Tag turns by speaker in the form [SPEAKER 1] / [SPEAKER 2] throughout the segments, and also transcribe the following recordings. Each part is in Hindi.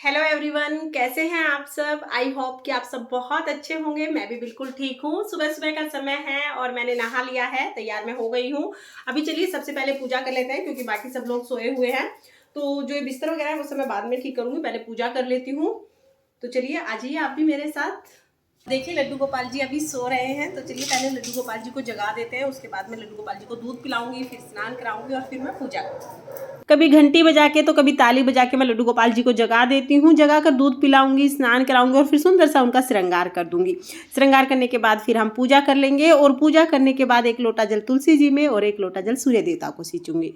[SPEAKER 1] हेलो एवरीवन, कैसे हैं आप सब। आई होप कि आप सब बहुत अच्छे होंगे। मैं भी बिल्कुल ठीक हूँ। सुबह सुबह का समय है और मैंने नहा लिया है, तैयार मैं हो गई हूँ। अभी चलिए सबसे पहले पूजा कर लेते हैं क्योंकि बाकी सब लोग सोए हुए हैं। तो जो ये बिस्तर वगैरह है वो सब मैं बाद में ठीक करूँगी, पहले पूजा कर लेती हूँ। तो चलिए आ जाइए आप भी मेरे साथ। देखिए लड्डू गोपाल जी अभी सो रहे हैं, तो चलिए पहले लड्डू गोपाल जी को जगा देते हैं। उसके बाद में लड्डू गोपाल जी को दूध पिलाऊंगी, फिर स्नान कराऊंगी और फिर मैं पूजा करूँगी। कभी घंटी बजा के तो कभी ताली बजा के मैं लड्डू गोपाल जी को जगा देती हूँ। जगा कर दूध पिलाऊंगी, स्नान कराऊंगी और फिर सुंदर सा उनका श्रृंगार कर दूंगी। श्रृंगार करने के बाद फिर हम पूजा कर लेंगे और पूजा करने के बाद एक लोटा जल तुलसी जी में और एक लोटा जल सूर्य देवता को सींचूंगी।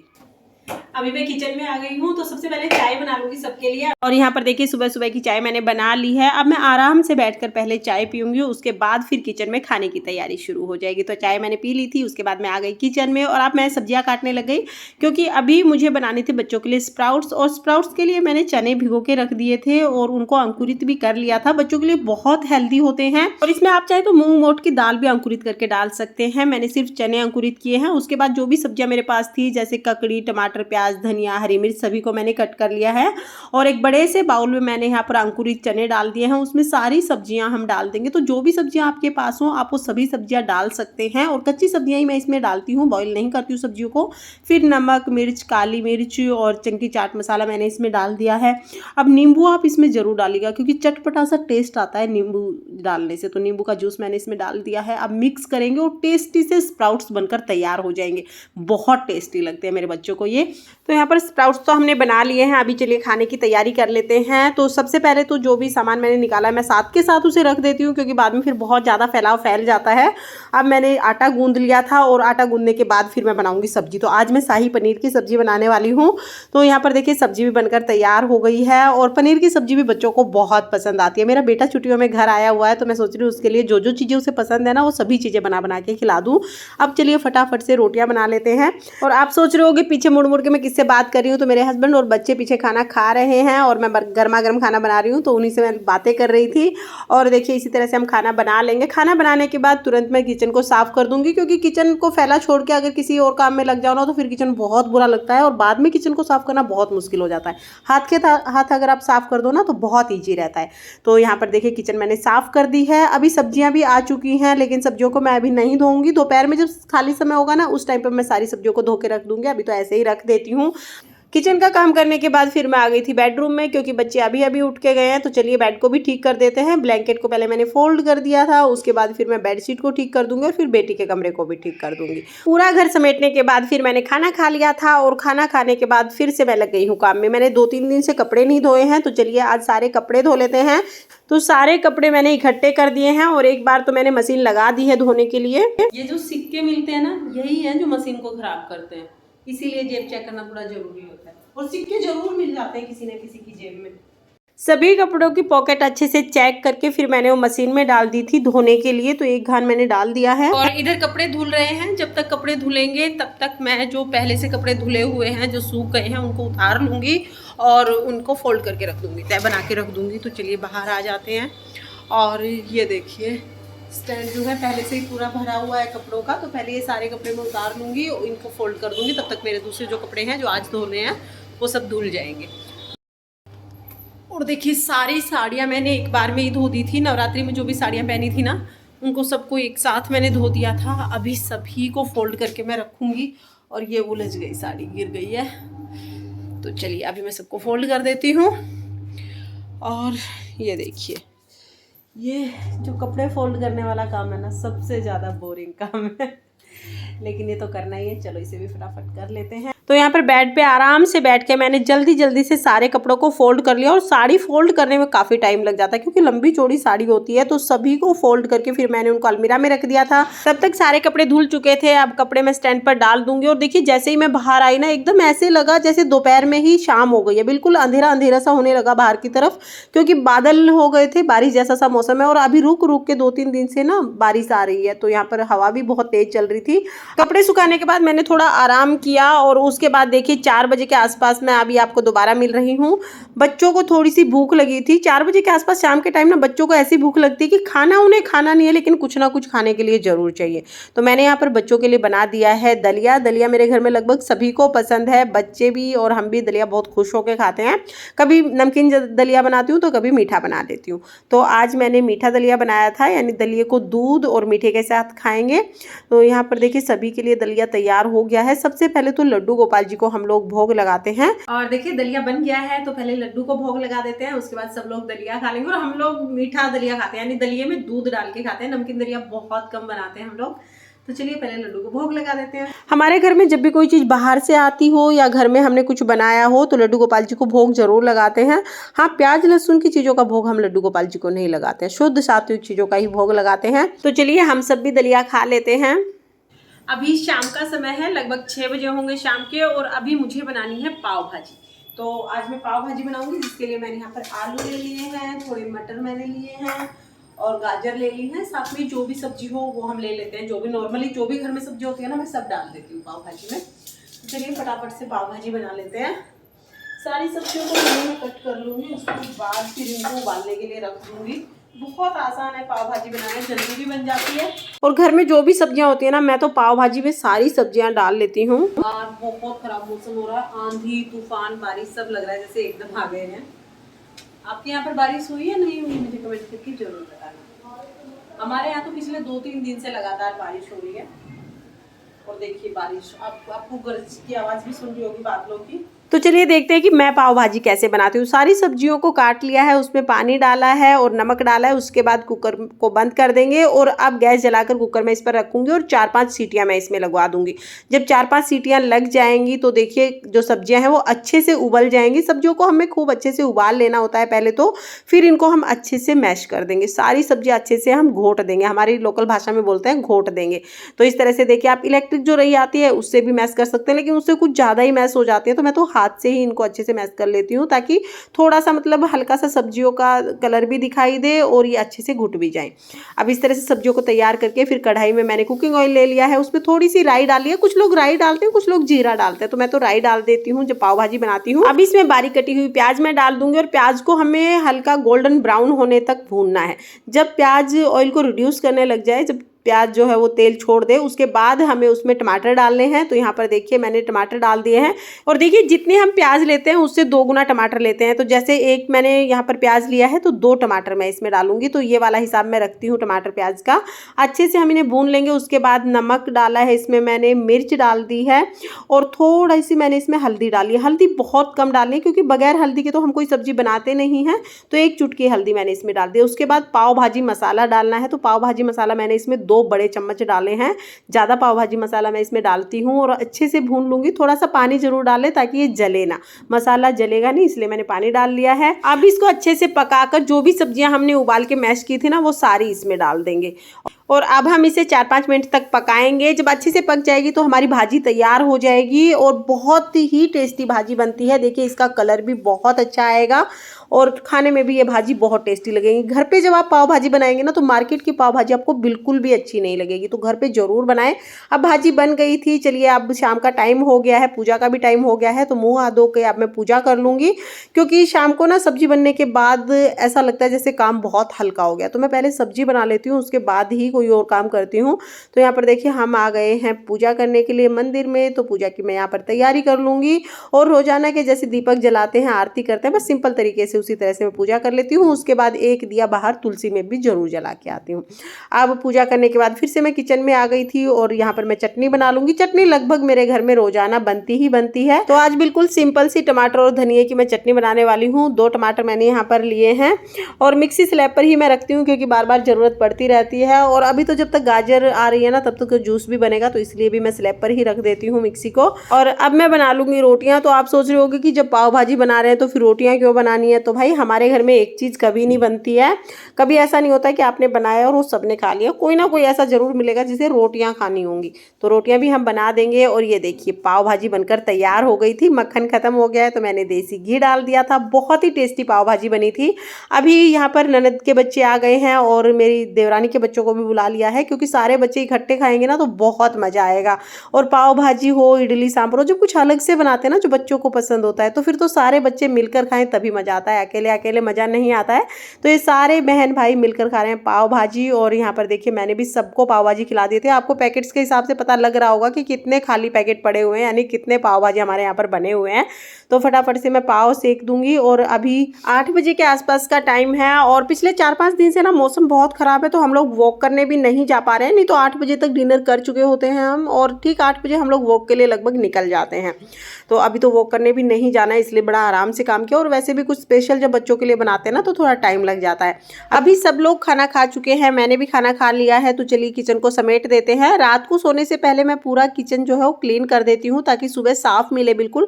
[SPEAKER 1] अभी मैं किचन में आ गई हूँ, तो सबसे पहले चाय बना लूंगी सबके लिए। और यहाँ पर देखिए सुबह सुबह की चाय मैंने बना ली है। अब मैं आराम से बैठकर पहले चाय पीऊंगी, उसके बाद फिर किचन में खाने की तैयारी शुरू हो जाएगी। तो चाय मैंने पी ली थी, उसके बाद मैं आ गई किचन में और अब मैं सब्जियां काटने लग गई क्योंकि अभी मुझे बनानी थी बच्चों के लिए स्प्राउट्स। और स्प्राउट्स के लिए मैंने चने भिगो के रख दिए थे और उनको अंकुरित भी कर लिया था। बच्चों के लिए बहुत हेल्दी होते हैं और इसमें आप चाहे तो मूंग मोट की दाल भी अंकुरित करके डाल सकते हैं। मैंने सिर्फ चने अंकुरित किए हैं। उसके बाद जो भी सब्जियां मेरे पास थी जैसे ककड़ी, टमाटर, प्याज, धनिया, हरी मिर्च सभी को मैंने कट कर लिया है और एक बड़े से बाउल में मैंने यहाँ पर अंकुरित चने डाल दिए हैं। उसमें सारी सब्जियां हम डाल देंगे। तो जो भी सब्जियां आपके पास हो आप वो सभी सब्जियां डाल सकते हैं और कच्ची सब्जियां ही मैं इसमें डालती हूँ, बॉईल नहीं करती हूँ सब्जियों को। फिर नमक, मिर्च, काली मिर्च और चंकी चाट मसाला मैंने इसमें डाल दिया है। अब नींबू आप इसमें जरूर डालिएगा क्योंकि चटपटा सा टेस्ट आता है नींबू डालने से। तो नींबू का जूस मैंने इसमें डाल दिया है। अब मिक्स करेंगे और टेस्टी से स्प्राउट्स बनकर तैयार हो जाएंगे। बहुत टेस्टी लगते हैं मेरे बच्चों को ये। तो यहाँ पर स्प्राउट्स तो हमने बना लिए हैं। अभी चलिए खाने की तैयारी कर लेते हैं। तो सबसे पहले तो जो भी सामान मैंने निकाला है मैं साथ के साथ उसे रख देती हूँ क्योंकि बाद में फिर बहुत ज़्यादा फैलाव फैल जाता है। अब मैंने आटा गूंद लिया था और आटा गूंदने के बाद फिर मैं बनाऊंगी सब्जी। तो आज मैं शाही पनीर की सब्जी बनाने वाली हूँ। तो यहाँ पर देखिए सब्जी भी बनकर तैयार हो गई है और पनीर की सब्जी भी बच्चों को बहुत पसंद आती है। मेरा बेटा छुट्टियों में घर आया हुआ है तो मैं सोच रही हूँ उसके लिए जो जो चीज़ें उसे पसंद है ना वो सभी चीज़ें बना बना के खिला दूँ। अब चलिए फटाफट से रोटियाँ बना लेते हैं। और आप सोच रहे होगे पीछे मुड़ मुड़ के मैं किससे बात कर रही हूँ, तो मेरे हस्बैंड और बच्चे पीछे खाना खा रहे हैं और मैं गर्मा गर्म खाना बना रही हूँ तो उन्हीं से मैं बातें कर रही थी। और देखिए इसी तरह से हम खाना बना लेंगे। खाना बनाने के बाद तुरंत मैं किचन को साफ कर दूंगी क्योंकि किचन को फैला छोड़ के अगर किसी और काम में लग जाओ ना तो फिर किचन बहुत बुरा लगता है और बाद में किचन को साफ करना बहुत मुश्किल हो जाता है। हाथ अगर आप साफ कर दो ना तो बहुत ईजी रहता है। तो यहाँ पर देखिए किचन मैंने साफ कर दी है। अभी सब्जियां भी आ चुकी हैं लेकिन सब्जियों को मैं अभी नहीं धोऊंगी। दोपहर में जब खाली समय होगा ना उस टाइम पर मैं सारी सब्जियों को धो के रख दूंगी। अभी तो ऐसे ही रख देती हूँ। किचन का काम करने के बाद फिर मैं आ गई थी बेडरूम में क्योंकि बच्चे अभी अभी उठ के गए हैं। तो चलिए बेड को भी ठीक कर देते हैं। ब्लैंकेट को पहले मैंने फोल्ड कर दिया था, उसके बाद फिर मैं बेडशीट को ठीक कर दूंगी और फिर बेटी के कमरे को भी ठीक कर दूंगी। पूरा घर समेटने के बाद फिर मैंने खाना खा लिया था और खाना खाने के बाद फिर से मैं लग गई हूँ काम में। मैंने 2-3 दिन से कपड़े नहीं धोए हैं तो चलिए आज सारे कपड़े धो लेते हैं। तो सारे कपड़े मैंने इकट्ठे कर दिए हैं और एक बार तो मैंने मशीन लगा दी है धोने के लिए। ये जो सिक्के मिलते हैं ना यही है जो मशीन को खराब करते हैं, इसीलिए जेब चेक करना थोड़ा जरूरी होता है और सिक्के जरूर मिल जाते हैं किसी न किसी की जेब में। सभी कपड़ों की पॉकेट अच्छे से चेक करके फिर मैंने वो मशीन में डाल दी थी धोने के लिए। तो एक घान मैंने डाल दिया है और इधर कपड़े धुल रहे हैं। जब तक कपड़े धुलेंगे तब तक मैं जो पहले से कपड़े धुले हुए हैं जो सूख गए हैं उनको उतार लूँगी और उनको फोल्ड करके रख दूँगी, तय बना के रख दूँगी। तो चलिए बाहर आ जाते हैं। और ये देखिए स्टैंड जो है पहले से ही पूरा भरा हुआ है कपड़ों का। तो पहले ये सारे कपड़े मैं उतार लूँगी और इनको फोल्ड कर दूँगी। तब तक मेरे दूसरे जो कपड़े हैं जो आज धोने हैं वो सब धुल जाएंगे। और देखिए सारी साड़ियाँ मैंने एक बार में ही धो दी थी। नवरात्रि में जो भी साड़ियाँ पहनी थी ना उनको सबको एक साथ मैंने धो दिया था। अभी सभी को फोल्ड करके मैं रखूँगी। और ये उलझ गई साड़ी, गिर गई है। तो चलिए अभी मैं सबको फोल्ड कर देती हूँ। और ये देखिए ये जो कपड़े फोल्ड करने वाला काम है ना सबसे ज़्यादा बोरिंग काम है लेकिन ये तो करना ही है। चलो इसे भी फटाफट कर लेते हैं। तो यहाँ पर बेड पे आराम से बैठ के मैंने जल्दी जल्दी से सारे कपड़ों को फोल्ड कर लिया। और साड़ी फोल्ड करने में काफ़ी टाइम लग जाता है क्योंकि लंबी चौड़ी साड़ी होती है। तो सभी को फोल्ड करके फिर मैंने उनको अलमीरा में रख दिया था। तब तक सारे कपड़े धुल चुके थे। अब कपड़े मैं स्टैंड पर डाल दूंगी। और देखिए जैसे ही मैं बाहर आई ना एकदम ऐसे लगा जैसे दोपहर में ही शाम हो गई है। बिल्कुल अंधेरा अंधेरा सा होने लगा बाहर की तरफ क्योंकि बादल हो गए थे, बारिश जैसा सा मौसम है। और अभी रुक रुक के 2-3 दिन से ना बारिश आ रही है। तो यहाँ पर हवा भी बहुत तेज चल रही थी। कपड़े सुखाने के बाद मैंने थोड़ा आराम किया और उसके बाद देखिए 4 बजे के आसपास मैं अभी आपको दोबारा मिल रही हूँ। बच्चों को थोड़ी सी भूख लगी थी। 4 बजे के आसपास शाम के टाइम ना बच्चों को ऐसी भूख लगती है कि खाना उन्हें खाना नहीं है, लेकिन कुछ ना कुछ खाने के लिए ज़रूर चाहिए। तो मैंने यहाँ पर बच्चों के लिए बना दिया है दलिया। दलिया मेरे घर में लगभग सभी को पसंद है, बच्चे भी और हम भी दलिया बहुत खुश होकर खाते हैं। कभी नमकीन दलिया बनाती हूँ तो कभी मीठा बना देती हूँ। तो आज मैंने मीठा दलिया बनाया था, यानी दलिए को दूध और मीठे के साथ खाएंगे। तो यहाँ पर देखिए सभी के लिए दलिया तैयार हो गया है। सबसे पहले तो लड्डू गोपाल जी को हम लोग भोग लगाते हैं। और देखिए दलिया बन गया है, तो पहले लड्डू को भोग लगा देते हैं, उसके बाद सब लोग दलिया खा लेंगे। और हम लोग मीठा दलिया खाते हैं, यानी दलिये में दूध डाल के खाते हैं। नमकीन दलिया बहुत कम बनाते हैं हम लोग। तो चलिए पहले लड्डू को भोग लगा देते हैं। हमारे घर में जब भी कोई चीज़ बाहर से आती हो या घर में हमने कुछ बनाया हो तो लड्डू गोपाल जी को भोग जरूर लगाते हैं। हाँ, प्याज लहसुन की चीज़ों का भोग हम लड्डू गोपाल जी को नहीं लगाते हैं, शुद्ध सात्विक चीज़ों का ही भोग लगाते हैं। तो चलिए हम सब भी दलिया खा लेते हैं। अभी शाम का समय है, लगभग 6 बजे होंगे शाम के, और अभी मुझे बनानी है पाव भाजी। तो आज मैं पाव भाजी बनाऊंगी, जिसके लिए मैंने यहाँ पर आलू ले लिए हैं, थोड़े मटर मैंने लिए हैं और गाजर ले ली है। साथ में जो भी सब्जी हो वो हम ले लेते हैं, जो भी नॉर्मली जो भी घर में सब्जी होती है ना, मैं सब डाल देती हूँ पाव भाजी में। तो चलिए फटाफट से पाव भाजी बना लेते हैं। सारी सब्जियों को मैं कट कर लूँगी, उसके बाद फिर इनको उबालने के लिए रख दूँगी। बहुत आसान है पाव भाजी बनाना, जल्दी भी बन जाती है। और घर में जो भी सब्जियां होती है ना, मैं तो पाव भाजी में सारी सब्जियां डाल लेती हूँ। और बहुत खराब मौसम हो रहा है, आंधी तूफान बारिश सब लग रहा है जैसे एकदम आ गए हैं। आपके यहाँ पर बारिश हुई है नहीं हुई, मुझे कमेंट करके जरूर बताना। हमारे यहाँ तो पिछले 2-3 दिन से लगातार बारिश हो रही है। और देखिए बारिश, आपको गरज की आवाज़ भी सुन रही होगी बादलों की। तो चलिए देखते हैं कि मैं पाव भाजी कैसे बनाती हूँ। सारी सब्जियों को काट लिया है, उसमें पानी डाला है और नमक डाला है। उसके बाद कुकर को बंद कर देंगे और अब गैस जलाकर कुकर में इस पर रखूँगी और 4-5 सीटियाँ मैं इसमें लगवा दूँगी। जब 4-5 सीटियाँ लग जाएंगी तो देखिए जो सब्जियाँ हैं वो अच्छे से उबल जाएंगी। सब्जियों को हमें खूब अच्छे से उबाल लेना होता है पहले तो, फिर इनको हम अच्छे से मैश कर देंगे। सारी सब्जियाँ अच्छे से हम घोट देंगे, हमारी लोकल भाषा में बोलते हैं घोट देंगे। तो इस तरह से देखिए, आप इलेक्ट्रिक जो रही आती है उससे भी मैश कर सकते हैं, लेकिन उससे कुछ ज़्यादा ही मैश हो जाती है। तो मैं तो हाथ से ही इनको अच्छे से मैश कर लेती हूँ, ताकि थोड़ा सा मतलब हल्का सा सब्जियों का कलर भी दिखाई दे और ये अच्छे से घुट भी जाए। अब इस तरह से सब्जियों को तैयार करके फिर कढ़ाई में मैंने कुकिंग ऑयल ले लिया है, उसमें थोड़ी सी राई डाली है। कुछ लोग राई डालते हैं, कुछ लोग जीरा डालते हैं, तो मैं तो राई डाल देती हूँ जब पाव भाजी बनाती हूँ। अब इसमें बारीक कटी हुई प्याज मैं डाल दूंगी और प्याज को हमें हल्का गोल्डन ब्राउन होने तक भूनना है। जब प्याज ऑयल को रिड्यूस करने लग जाए, जब प्याज जो है वो तेल छोड़ दे, उसके बाद हमें उसमें टमाटर डालने हैं। तो यहाँ पर देखिए मैंने टमाटर डाल दिए हैं। और देखिए जितने हम प्याज लेते हैं उससे 2 गुना टमाटर लेते हैं। तो जैसे एक मैंने यहाँ पर प्याज लिया है तो 2 टमाटर मैं इसमें डालूंगी। तो ये वाला हिसाब मैं रखती हूँ टमाटर प्याज का। अच्छे से हम इन्हें भून लेंगे। उसके बाद नमक डाला है इसमें, मैंने मिर्च डाल दी है और थोड़ा सी मैंने इसमें हल्दी डाली है। हल्दी बहुत कम डालनी है क्योंकि बगैर हल्दी के तो हम कोई सब्जी बनाते नहीं हैं। तो 1 चुटकी हल्दी मैंने इसमें डाल दी। उसके बाद पाव भाजी मसाला डालना है। तो पाव भाजी मसाला मैंने इसमें 2 बड़े चम्मच डाले हैं। ज़्यादा पाव भाजी मसाला मैं इसमें डालती हूँ और अच्छे से भून लूँगी। थोड़ा सा पानी जरूर डालें ताकि ये जले ना, मसाला जलेगा नहीं, इसलिए मैंने पानी डाल लिया है। अब इसको अच्छे से पकाकर जो भी सब्जियां हमने उबाल के मैश की थी ना, वो सारी इसमें डाल देंगे और अब हम इसे 4-5 मिनट तक पकाएंगे। जब अच्छे से पक जाएगी तो हमारी भाजी तैयार हो जाएगी और बहुत ही टेस्टी भाजी बनती है। देखिए इसका कलर भी बहुत अच्छा आएगा और खाने में भी ये भाजी बहुत टेस्टी लगेगी। घर पे जब आप पाव भाजी बनाएंगे ना, तो मार्केट की पाव भाजी आपको बिल्कुल भी अच्छी नहीं लगेगी। तो घर पे ज़रूर बनाएं। अब भाजी बन गई थी। चलिए अब शाम का टाइम हो गया है, पूजा का भी टाइम हो गया है। तो मुँह हाथ धो के अब मैं पूजा कर लूँगी, क्योंकि शाम को ना सब्जी बनने के बाद ऐसा लगता है जैसे काम बहुत हल्का हो गया। तो मैं पहले सब्जी बना लेती हूँ, उसके बाद ही कोई और काम करती हूँ। तो यहाँ पर देखिए हम आ गए हैं पूजा करने के लिए मंदिर में। तो पूजा की मैं यहाँ पर तैयारी कर लूँगी और रोजाना के जैसे दीपक जलाते हैं, आरती करते हैं, बस सिंपल तरीके से उसी तरह से मैं पूजा कर लेती हूँ। उसके बाद एक दिया बाहर तुलसी में भी जरूर जला के आती हूँ। अब पूजा करने के बाद फिर से मैं किचन में आ गई थी और यहाँ पर मैं चटनी बना लूँगी। चटनी लगभग मेरे घर में रोजाना बनती ही बनती है। तो आज बिल्कुल सिंपल सी टमाटर और धनिया की मैं चटनी बनाने वाली हूँ। 2 टमाटर मैंने यहाँ पर लिए हैं और मिक्सी स्लैब पर ही मैं रखती हूँ, क्योंकि बार बार ज़रूरत पड़ती रहती है। और अभी तो जब तक गाजर आ रही है ना, तब तक जूस भी बनेगा, तो इसलिए भी मैं स्लैब पर ही रख देती हूँ मिक्सी को। और अब मैं बना लूँगी रोटियाँ। तो आप सोच रहे होगे कि जब पाव भाजी बना रहे हैं तो फिर रोटियाँ क्यों बनानी है। तो तो भाई हमारे घर में एक चीज़ कभी नहीं बनती है, कभी ऐसा नहीं होता है कि आपने बनाया और वो सबने खा लिया, कोई ना कोई ऐसा ज़रूर मिलेगा जिसे रोटियाँ खानी होंगी, तो रोटियाँ भी हम बना देंगे। और ये देखिए पाव भाजी बनकर तैयार हो गई थी, मक्खन ख़त्म हो गया है तो मैंने देसी घी डाल दिया था, बहुत ही टेस्टी पाव भाजी बनी थी। अभी यहाँ पर ननद के बच्चे आ गए हैं और मेरी देवरानी के बच्चों को भी बुला लिया है, क्योंकि सारे बच्चे इकट्ठे खाएंगे ना तो बहुत मज़ा आएगा। और पाव भाजी हो, इडली सांभर हो, जब कुछ अलग से बनाते हैं ना जो बच्चों को पसंद होता है, तो फिर तो सारे बच्चे मिलकर खाएं तभी मज़ा आता है, अकेले अकेले मज़ा नहीं आता है। तो ये सारे बहन भाई मिलकर खा रहे हैं पाव भाजी। और यहाँ पर देखिए मैंने भी सबको पाव भाजी खिला दिए थे। आपको पैकेट्स के हिसाब से पता लग रहा होगा कि कितने खाली पैकेट पड़े हुए हैं, यानी कितने पाव भाजी हमारे यहाँ पर बने हुए हैं। तो फटाफट से मैं पाव सेक दूंगी। और अभी 8 बजे के आसपास का टाइम है और पिछले 4-5 दिन से ना मौसम बहुत ख़राब है, तो हम लोग वॉक करने भी नहीं जा पा रहे हैं, नहीं तो 8 बजे तक डिनर कर चुके होते हैं हम, और ठीक 8 बजे हम लोग वॉक के लिए लगभग निकल जाते हैं। तो अभी तो वॉक करने भी नहीं जाना है, इसलिए बड़ा आराम से काम किया। और वैसे भी कुछ स्पेशल जब बच्चों के लिए बनाते हैं ना तो थोड़ा टाइम लग जाता है। अभी सब लोग खाना खा चुके हैं, मैंने भी खाना खा लिया है, तो चलिए किचन को समेट देते हैं। रात को सोने से पहले मैं पूरा किचन जो है वो क्लीन कर देती हूँ, ताकि सुबह साफ मिले बिल्कुल।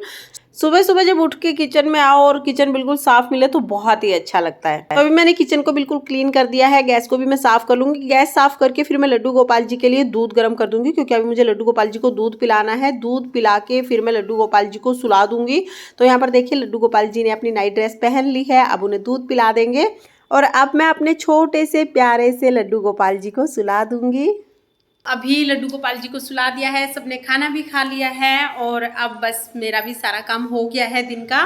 [SPEAKER 1] सुबह सुबह जब उठ के किचन में आओ और किचन बिल्कुल साफ मिले तो बहुत ही अच्छा लगता है। तो अभी मैंने किचन को बिल्कुल क्लीन कर दिया है, गैस को भी मैं साफ कर लूंगी। गैस साफ करके फिर मैं लड्डू गोपाल जी के लिए दूध गर्म कर दूंगी, क्योंकि अभी मुझे लड्डू गोपाल जी को दूध पिलाना है। दूध पिला के फिर मैं लड्डू गोपाल जी को सुला दूंगी। तो यहाँ पर देखिए लड्डू गोपाल जी ने अपनी नाइट ड्रेस पहन ली है, अब उन्हें दूध पिला देंगे और अब मैं अपने छोटे से प्यारे से लड्डू गोपाल जी को सुला दूंगी। अभी लड्डू गोपाल जी को सुला दिया है, सबने खाना भी खा लिया है और अब बस मेरा भी सारा काम हो गया है दिन का।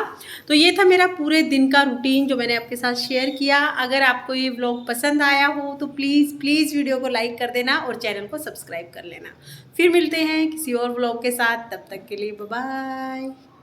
[SPEAKER 1] तो ये था मेरा पूरे दिन का रूटीन जो मैंने आपके साथ शेयर किया। अगर आपको ये व्लॉग पसंद आया हो तो प्लीज़ वीडियो को लाइक कर देना और चैनल को सब्सक्राइब कर लेना। फिर मिलते हैं किसी और व्लॉग के साथ, तब तक के लिए बाय बाय।